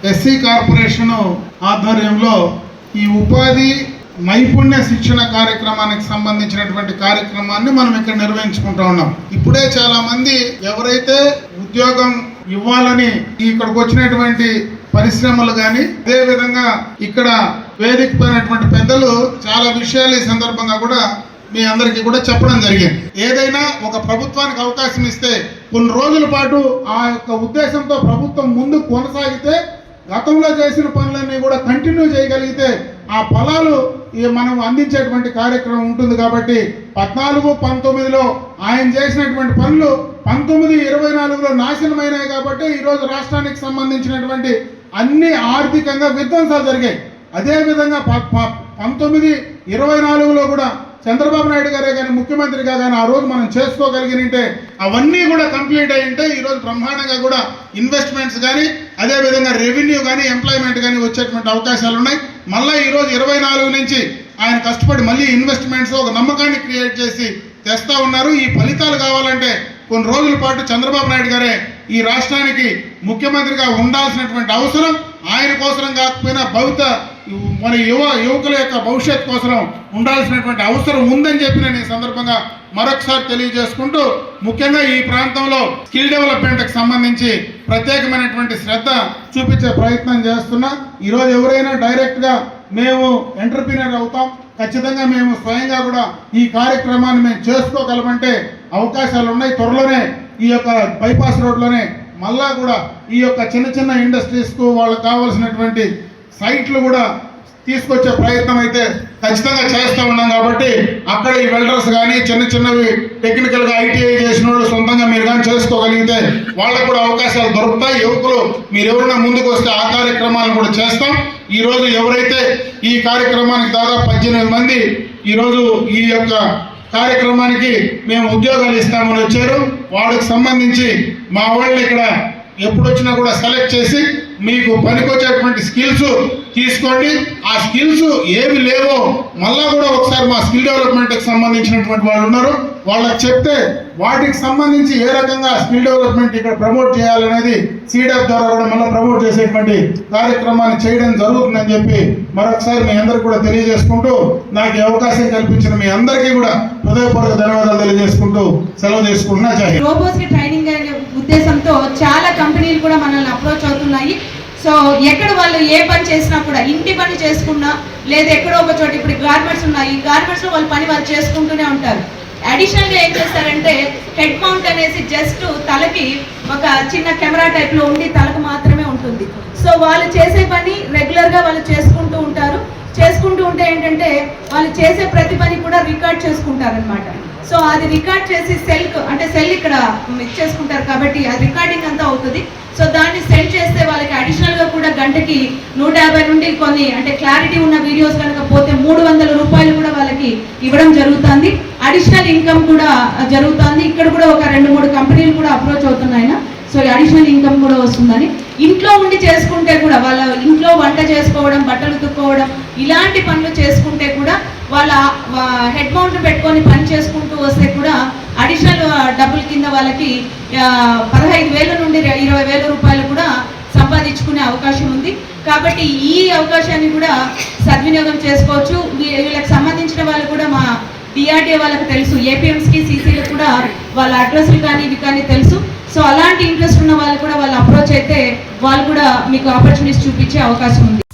SC corporation ఆధ్వర్యంలో ఈ ఉపాధి నైపుణ్య శిక్షణ కార్యక్రమానికి సంబంధించినటువంటి కార్యక్రమాన్ని మనం ఇక్కడ నిర్వహించుకుంటూ ఉన్నాం. ఇప్పుడే చాలా మంది ఎవరైతే ఉద్యోగం ఇవ్వాలని ఇక్కడికి వచ్చినటువంటి పరిశ్రమలు కానీ అదే విధంగా ఇక్కడ వేదిక పైనటువంటి పెద్దలు చాలా విషయాలు ఈ సందర్భంగా కూడా మీ అందరికీ కూడా చెప్పడం జరిగింది. ఏదైనా ఒక ప్రభుత్వానికి అవకాశం ఇస్తే కొన్ని రోజుల పాటు ఆ యొక్క ఉద్దేశంతో ప్రభుత్వం ముందుకు కొనసాగితే గతంలో చేసిన పనులన్నీ కూడా కంటిన్యూ చేయగలిగితే ఆ ఫలాలు మనం అందించేటువంటి కార్యక్రమం ఉంటుంది. కాబట్టి 14-19లో ఆయన చేసినటువంటి పనులు 19-24లో నాశనమైనాయి. కాబట్టి ఈరోజు రాష్ట్రానికి సంబంధించినటువంటి అన్ని ఆర్థికంగా విధ్వంసాలు జరిగాయి. అదేవిధంగా 19-24లో కూడా చంద్రబాబు నాయుడు గారే కానీ ముఖ్యమంత్రిగా కానీ ఆ రోజు మనం చేసుకోగలిగినంటే అవన్నీ కూడా కంప్లీట్ అయి ఉంటే ఈరోజు బ్రహ్మాండంగా కూడా ఇన్వెస్ట్మెంట్స్ కానీ అదేవిధంగా రెవెన్యూ కానీ ఎంప్లాయ్మెంట్ కానీ వచ్చేటువంటి అవకాశాలు ఉన్నాయి. మళ్ళీ ఈరోజు 24 నుంచి ఆయన కష్టపడి మళ్ళీ ఇన్వెస్ట్మెంట్స్ ఒక నమ్మకాన్ని క్రియేట్ చేసి తెస్తూ ఉన్నారు. ఈ ఫలితాలు కావాలంటే కొన్ని రోజుల పాటు చంద్రబాబు నాయుడు గారే ఈ రాష్ట్రానికి ముఖ్యమంత్రిగా ఉండాల్సినటువంటి అవసరం, ఆయన కోసం కాకపోయినా మన యువకుల యొక్క భవిష్యత్ కోసం ఉండాల్సినటువంటి అవసరం ఉందని చెప్పి నేను ఈ సందర్భంగా మరొకసారి తెలియజేసుకుంటూ, ముఖ్యంగా ఈ ప్రాంతంలో స్కిల్ డెవలప్మెంట్కి సంబంధించి ప్రత్యేకమైనటువంటి శ్రద్ధ చూపించే ప్రయత్నం చేస్తున్నా. ఈరోజు ఎవరైనా డైరెక్ట్గా మేము ఎంటర్ప్రీనర్ అవుతాం, ఖచ్చితంగా మేము స్వయంగా కూడా ఈ కార్యక్రమాన్ని మేము చేసుకోగలమంటే అవకాశాలు ఉన్నాయి. త్వరలోనే ఈ యొక్క బైపాస్ రోడ్లోనే మళ్ళా కూడా ఈ యొక్క చిన్న చిన్న ఇండస్ట్రీస్కు వాళ్ళకు కావాల్సినటువంటి సైట్లు కూడా తీసుకొచ్చే ప్రయత్నం అయితే ఖచ్చితంగా చేస్తూ ఉన్నాం. కాబట్టి అక్కడ ఈ వెల్డర్స్ కానీ చిన్న చిన్నవి టెక్నికల్గా ఐటీఐ చేసిన వాళ్ళు సొంతంగా మీరు కానీ చేసుకోగలిగితే వాళ్ళకు కూడా అవకాశాలు దొరుకుతాయి. యువకులు మీరు ఎవరైనా ముందుకు వస్తే ఆ కార్యక్రమాలను కూడా చేస్తాం. ఈరోజు ఎవరైతే ఈ కార్యక్రమానికి దాదాపు 18 మంది ఈరోజు ఈ యొక్క కార్యక్రమానికి మేము ఉద్యోగాలు ఇస్తామని వచ్చారు. వాళ్ళకి సంబంధించి మా వాళ్ళని ఇక్కడ ఎప్పుడు వచ్చినా కూడా సెలెక్ట్ చేసి మీకు పనికొచ్చేటువంటి స్కిల్స్ తీసుకోండి. ఆ స్కిల్స్ ఏవి లేవో మళ్ళా కూడా ఒకసారి మా స్కిల్ డెవలప్మెంట్కి సంబంధించినటువంటి వాళ్ళు ఉన్నారు, వాళ్ళకి చెప్తే వాటికి సంబంధించి ఏ రకంగా స్కిల్ డెవలప్మెంట్ ఇక్కడ ప్రమోట్ చేయాలనేది సీడప్ ద్వారా కూడా మళ్ళీ ప్రమోట్ చేసేటువంటి కార్యక్రమాన్ని చేయడం జరుగుతుందని చెప్పి మరొకసారి మీ అందరికీ కూడా తెలియజేసుకుంటూ, నాకు అవకాశం కల్పించిన మీ అందరికీ కూడా హృదయపూర్వక ధన్యవాదాలు తెలియజేసుకుంటూ సెలవు తీసుకుంటున్నా. రోబోట్స్కి ట్రైనింగ్ అనే ఉద్దేశంతో చాలా కంపెనీలు కూడా మనల్ని అప్రోచ్ అవుతున్నాయి. సో ఎక్కడ వాళ్ళు ఏ పని చేసినా కూడా, ఇంటి పని చేసుకున్నా లేదా ఎక్కడో ఒక చోట, ఇప్పుడు గార్మెంట్స్ ఉన్నాయి, గార్మెంట్స్లో వాళ్ళ పని వాళ్ళు చేసుకుంటూనే ఉంటారు. అడిషనల్గా ఏం చేస్తారంటే హెడ్ మౌంట్ అనేసి జస్ట్ తలకి ఒక చిన్న కెమెరా టైప్లో ఉండి తలకు మాత్రమే ఉంటుంది. సో వాళ్ళు చేసే పని రెగ్యులర్గా వాళ్ళు చేసుకుంటూ ఉంటారు. చేసుకుంటూ ఉంటే ఏంటంటే వాళ్ళు చేసే ప్రతి పని కూడా రికార్డ్ చేసుకుంటారు అనమాట. సో అది రికార్డ్ చేసి సెల్ ఇక్కడ ఇచ్చేసుకుంటారు కాబట్టి ఆ రికార్డింగ్ అంతా అవుతుంది. సో దాన్ని సెండ్ చేస్తే వాళ్ళకి అడిషనల్గా కూడా గంటకి 150 నుండి కొన్ని అంటే క్లారిటీ ఉన్న వీడియోస్ కనుక పోతే 300 రూపాయలు కూడా వాళ్ళకి ఇవ్వడం జరుగుతుంది. అడిషనల్ ఇన్కమ్ కూడా జరుగుతుంది. ఇక్కడ కూడా ఒక 2-3 కంపెనీలు కూడా అప్రోచ్ అవుతున్నాయి. సో అడిషనల్ ఇన్కమ్ కూడా వస్తుందని, ఇంట్లో ఉండి చేసుకుంటే కూడా వాళ్ళ ఇంట్లో వంట చేసుకోవడం, బట్టలు ఉతుక్కోవడం ఇలాంటి పనులు చేసుకుంటే కూడా వాళ్ళ హెడ్ మౌంట్ పెట్టుకొని పని చేసుకుంటూ వస్తే కూడా అడిషనల్ డబ్బుల కింద వాళ్ళకి 15,000 నుండి 20,000 రూపాయలు కూడా సంపాదించుకునే అవకాశం ఉంది. కాబట్టి ఈ అవకాశాన్ని కూడా సద్వినియోగం చేసుకోవచ్చు. వీళ్ళకి సంబంధించిన వాళ్ళు కూడా మా డిఆర్డీఏ వాళ్ళకి తెలుసు, ఏపీఎంస్కి సీసీలకు కూడా వాళ్ళ అడ్రస్లు కానీ ఇవి కానీ తెలుసు. సో అలాంటి ఇంట్రెస్ట్ ఉన్న వాళ్ళు కూడా వాళ్ళు అప్రోచ్ అయితే వాళ్ళు కూడా మీకు ఆపర్చునిటీస్ చూపించే అవకాశం ఉంది.